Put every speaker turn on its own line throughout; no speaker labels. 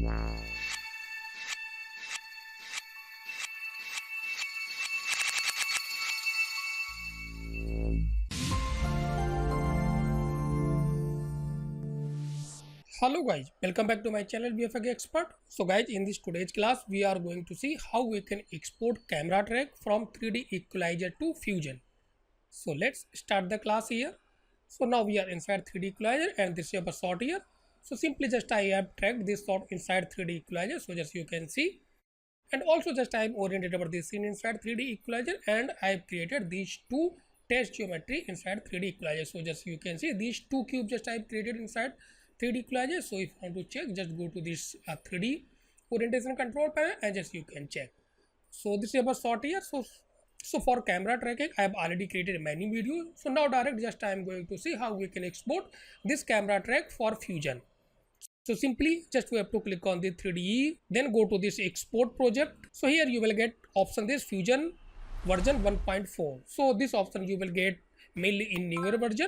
Hello guys, welcome back to my channel vfxexpert. So guys, in this today's class we are going to see how we can export camera track from 3DEqualizer to Fusion. So let's start the class here. So now we are inside 3DEqualizer and this is our sort here. So simply just I have tracked this sort inside 3DEqualizer, so just you can see, and also just I am oriented about this scene inside 3DEqualizer, and I have created these two test geometry inside 3DEqualizer. So just you can see these two cubes just I have created inside 3DEqualizer. So if you want to check, just go to this 3D orientation control panel and just you can check. So this is our sort here. So for camera tracking I have already created many videos. So now direct just I am going to see how we can export this camera track for Fusion. So simply just we have to click on the 3D, then go to this export project. So here you will get option this Fusion version 1.4. So this option you will get mainly in newer version.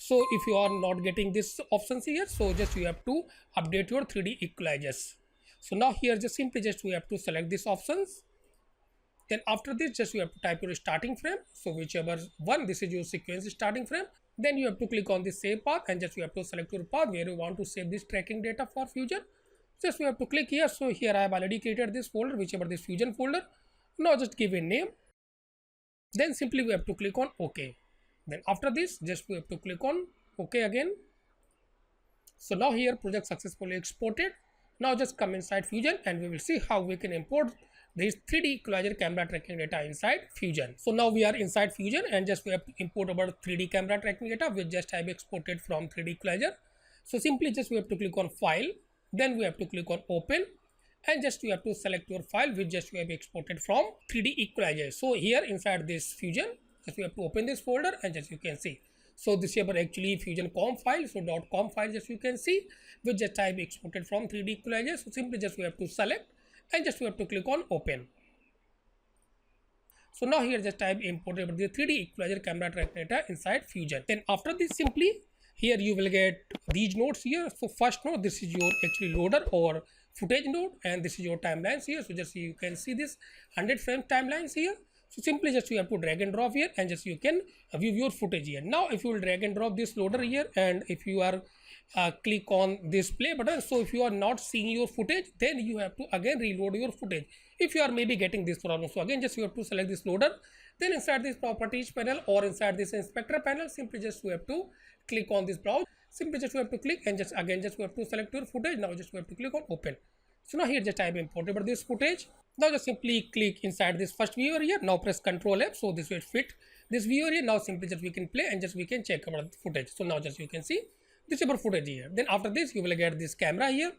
So if you are not getting this options here, so just you have to update your 3DEqualizers. So now here just simply just we have to select these options. Then after this just you have to type your starting frame. So whichever one, this is your sequence starting frame. Then you have to click on the save path and just you have to select your path where you want to save this tracking data for Fusion. Just you have to click here. So here I have already created this folder, whichever this Fusion folder. Now just give a name. Then simply we have to click on OK. Then after this just we have to click on OK again. So now here project successfully exported. Now just come inside Fusion and we will see how we can import this 3DEqualizer camera tracking data inside Fusion. So now we are inside Fusion and just we have to import our 3D camera tracking data which just I have exported from 3DEqualizer. So simply just we have to click on file, then we have to click on open, and just you have to select your file which just we have exported from 3DEqualizer. So here inside this Fusion just we have to open this folder and just you can see. So this is our actually Fusion com file. So .com file just you can see which just I have exported from 3DEqualizer. So simply just we have to select and just we have to click on open. So now here just I have imported the 3DEqualizer camera track data inside Fusion. Then after this simply here you will get these nodes here. So first node, this is your actually loader or footage node, and this is your timelines here. So just you can see this 100 frame timelines here. So simply just you have to drag and drop here and just you can view your footage here. Now if you will drag and drop this loader here and if you are click on this play button, so if you are not seeing your footage, then you have to again reload your footage if you are maybe getting this problem. So again just you have to select this loader, then inside this properties panel or inside this inspector panel, simply just you have to click on this browse. Simply just you have to click and just again just you have to select your footage. Now just you have to click on open. So now here just I have imported this footage. Now just simply click inside this first viewer here. Now press Ctrl F, so this will fit this viewer here. Now simply just we can play and just we can check our footage. So now just you can see this is our footage here. Then after this you will get this camera here,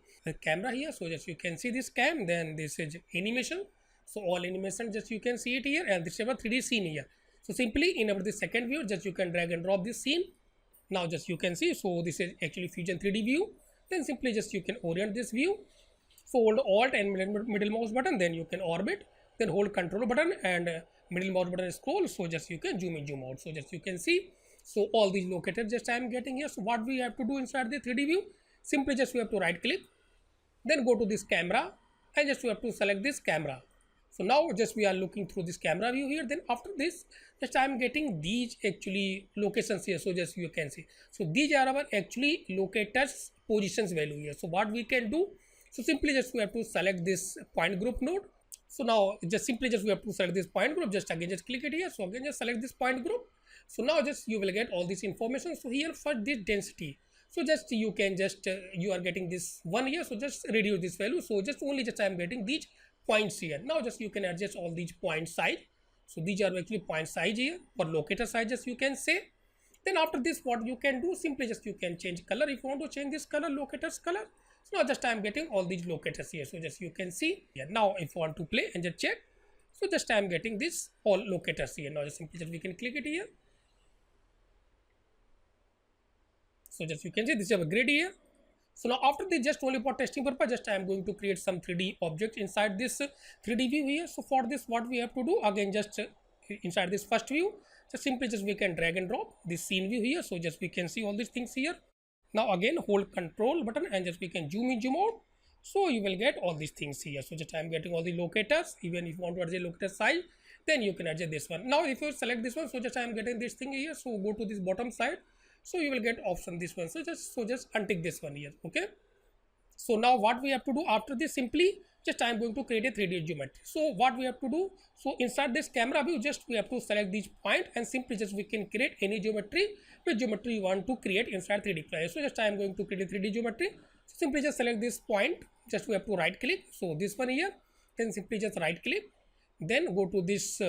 so just you can see this cam. Then this is animation, so all animation just you can see it here, and this is our 3D scene here. So simply in our this second view just you can drag and drop this scene. Now just you can see, so this is actually Fusion 3D view. Then simply just you can orient this view. So hold Alt and middle mouse button, then you can orbit, then hold Control button and middle mouse button scroll. So just you can zoom in, zoom out. So just you can see. So all these locators just I am getting here. So what we have to do inside the 3D view, simply just we have to right click, then go to this camera and just we have to select this camera. So now just we are looking through this camera view here. Then after this just I am getting these actually locations here. So just you can see. So these are our actually locators positions value here. So what we can do, so simply just we have to select this point group node. So now just simply just we have to select this point group. Just again just click it here. So again just select this point group. So now just you will get all this information. So here for this density, so just you can just you are getting this one here. So just reduce this value. So just only just I am getting these points here. Now just you can adjust all these point size. So these are actually point size here for locator size just you can say. Then after this what you can do, simply just you can change color if you want to change this color, locators color. So now just I am getting all these locators here. So just you can see here. Now if you want to play and just check, so just I am getting this all locators here. Now just simply just we can click it here. So just you can see this is a grid here. So now after this just only for testing purpose, just I am going to create some 3D objects inside this 3D view here. So for this what we have to do, again just inside this first view, just simply just we can drag and drop this scene view here. So just we can see all these things here. Now again hold Control button and just we can zoom in, zoom out. So you will get all these things here. So just I am getting all the locators. Even if you want to adjust locator size, then you can adjust this one. Now if you select this one, so just I am getting this thing here. So go to this bottom side. So you will get option this one. So just untick this one here. Okay. So now what we have to do after this, simply just I am going to create a 3D geometry. So what we have to do, so inside this camera view, just we have to select this point and simply just we can create any geometry, which geometry you want to create inside 3DEqualizer. So just I am going to create a 3D geometry. So simply just select this point, just we have to right click. So this one here, then simply just right click, then go to this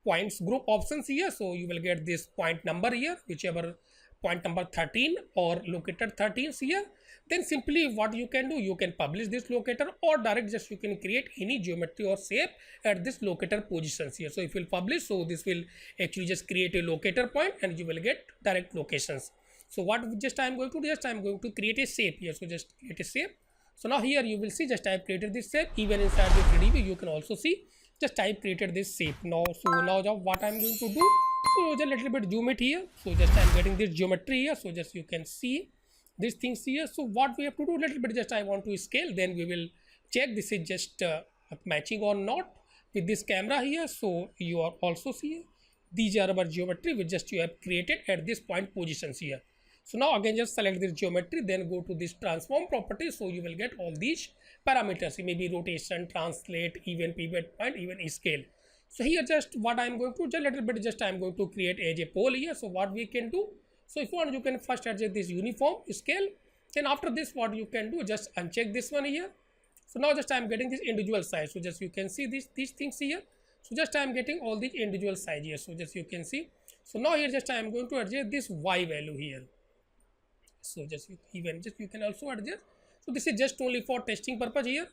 points group options here. So you will get this point number here, whichever point number 13 or locator 13 here. Then simply what you can do, you can publish this locator or direct just you can create any geometry or shape at this locator positions here. So if you publish, so this will actually just create a locator point and you will get direct locations. So what just I am going to do, just I am going to create a shape here. So just create a shape. So now here you will see just I have created this shape. Even inside the 3D view you can also see just I have created this shape. Now what I am going to do, so just a little bit zoom it here. So just I am getting this geometry here. So just you can see these things here. So what we have to do, little bit just I want to scale, then we will check this is just matching or not with this camera here. So you are also see these are our geometry which just you have created at this point positions here. So now again just select this geometry, then go to this transform property. So you will get all these parameters, maybe rotation, translate, even pivot point, even scale. So here just what I am going to, just a little bit just I am going to create as a pole here. So what we can do, so if you want, you can first adjust this uniform scale. Then after this, what you can do, just uncheck this one here. So now just I am getting this individual size. So just you can see these things here. So just I am getting all the individual size here. So just you can see. So now here just I am going to adjust this y value here. So just you can also adjust. So this is just only for testing purpose here.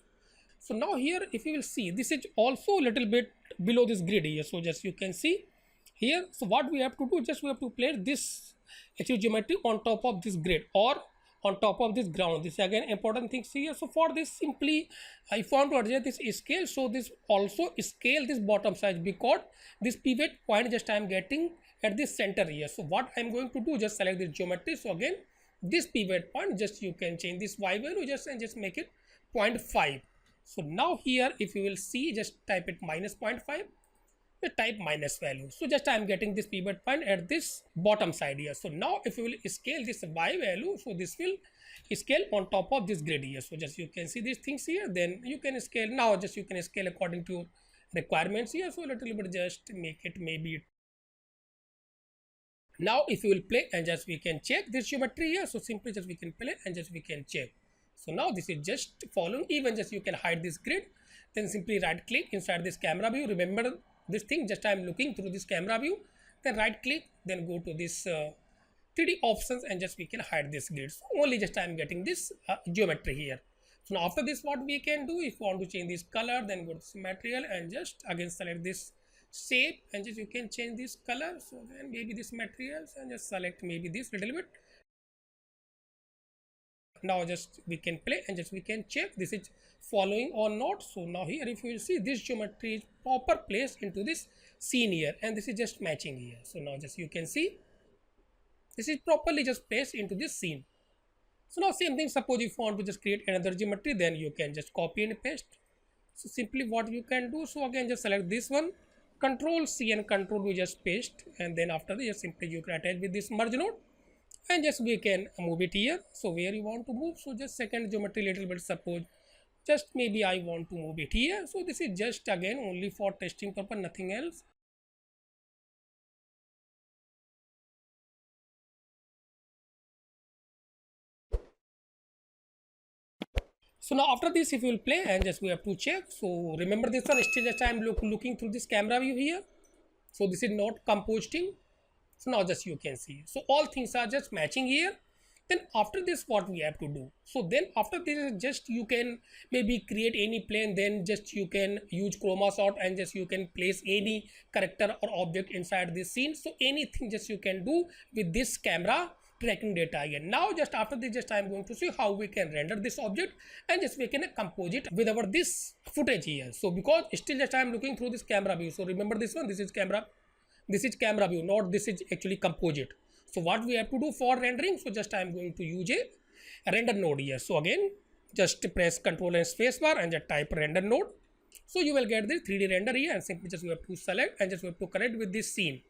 So now here if you will see, this is also a little bit below this grid here. So just you can see here. So what we have to do, just we have to place this actual geometry on top of this grid or on top of this ground. This is again important things here. So for this, simply if you want to adjust this scale, so this also scale this bottom size, because this pivot point just I am getting at this center here. So what I am going to do, just select this geometry. So again this pivot point, just you can change this y value just and just make it 0.5. So now here if you will see, just type it minus 0.5, type minus value. So just I am getting this pivot point at this bottom side here. So now if you will scale this y value, so this will scale on top of this grid here. So just you can see these things here, then you can scale. Now just you can scale according to your requirements here. So a little bit just make it maybe. Now if you will play and just we can check this geometry here. So simply just we can play and just we can check. So now this is just following, even just you can hide this grid, then simply right click inside this camera view. Remember this thing, just I am looking through this camera view, then right click, then go to this 3D options and just we can hide this grid. So only just I am getting this geometry here. So now after this, what we can do, if you want to change this color, then go to this material and just again select this shape and just you can change this color. So then maybe this materials and just select maybe this little bit. Now just we can play and just we can check this is following or not. So now here if you will see, this geometry is proper placed into this scene here and this is just matching here. So now just you can see this is properly just placed into this scene. So now same thing, suppose if you want to just create another geometry, then you can just copy and paste. So simply what you can do, so again just select this one, Control C and Control V, just paste, and then after this just simply you can attach with this merge node and just we can move it here. So where you want to move, so just second geometry little bit, suppose just maybe I want to move it here. So this is just again only for testing purpose, nothing else. So now after this, if you will play and just we have to check. So remember this one, still just I am looking through this camera view here. So this is not compositing. So now just you can see. So all things are just matching here. Then after this, what we have to do? So then after this, just you can maybe create any plane, then just you can use chroma sort and just you can place any character or object inside this scene. So anything just you can do with this camera tracking data again. Now just after this, just I am going to see how we can render this object and just we can compose it with our this footage here. So because still just I am looking through this camera view. So remember this one, this is camera view, not this is actually composite. So what we have to do for rendering, so just I am going to use a render node here. So again just press Ctrl and spacebar and just type render node. So you will get the 3D render here, and simply just you have to select and just you have to connect with this scene.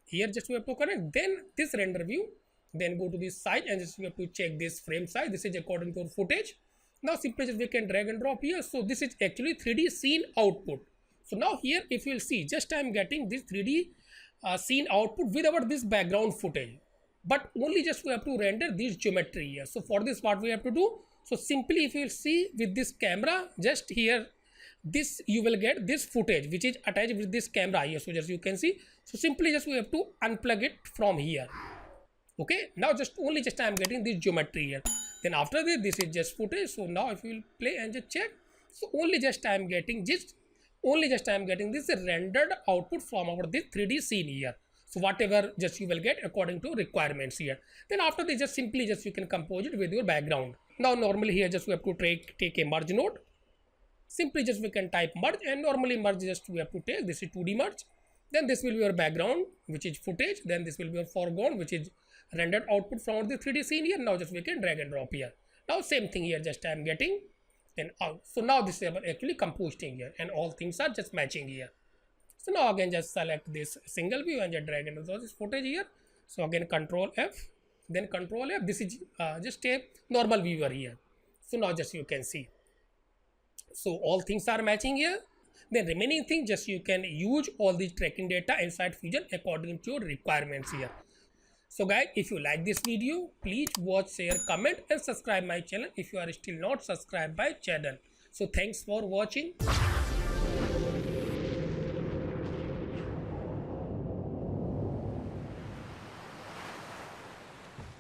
Here just you have to connect, then this render view, then go to this size and just you have to check this frame size. This is according to your footage. Now simply just we can drag and drop here. So this is actually 3D scene output. So now here if you will see, just I am getting this 3D scene output without this background footage, but only just we have to render this geometry here. So for this what we have to do, so simply if you will see with this camera, just here this you will get this footage which is attached with this camera here. So just you can see, so simply just we have to unplug it from here. Okay, now just only just I am getting this geometry here. Then after this is just footage. So now if you will play and just check, so only just I am getting this rendered output from our this 3D scene here. So whatever just you will get according to requirements here. Then after this just simply just you can compose it with your background. Now normally here just we have to take a merge node. Simply just we can type merge, and normally merge just we have to take this is 2D merge. Then this will be your background which is footage. Then this will be your foreground which is rendered output from the 3D scene here. Now just we can drag and drop here. Now same thing here, just I am getting then out. So now this is actually compositing here, and all things are just matching here. So now again just select this single view and just drag and drop this footage here. So again Control F, then Control F. This is just a normal viewer here. So now just you can see. So all things are matching here. Then remaining thing just you can use all these tracking data inside Fusion according to your requirements here. So guys, if you like this video, please watch, share, comment and subscribe my channel if you are still not subscribed my channel. So thanks for watching.